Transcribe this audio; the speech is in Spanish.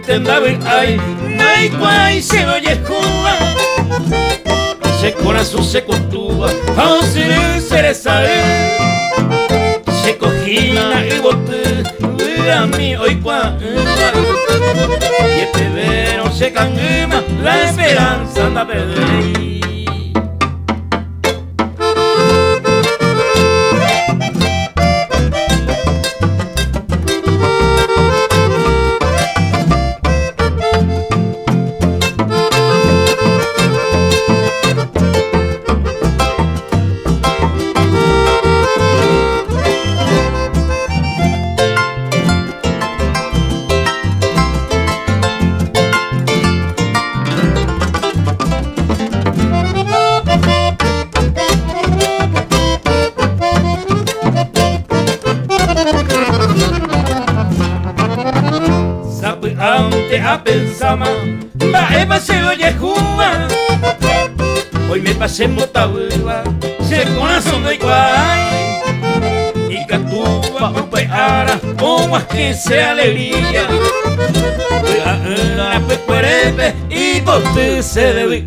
tendave ay, ay, guay, se oye jugar. Se corazón se costúa, a se sabe. Se cogina y bote, a mí hoy cuando. Y este verano se canguema, la esperanza anda a perder. Antes a pensar más, va se oye jugar. Hoy me pasé en Motagua, se corazón de igual. Y Catúa, un peara, como es que sea alegría. La pecuerepe y por ti se debe.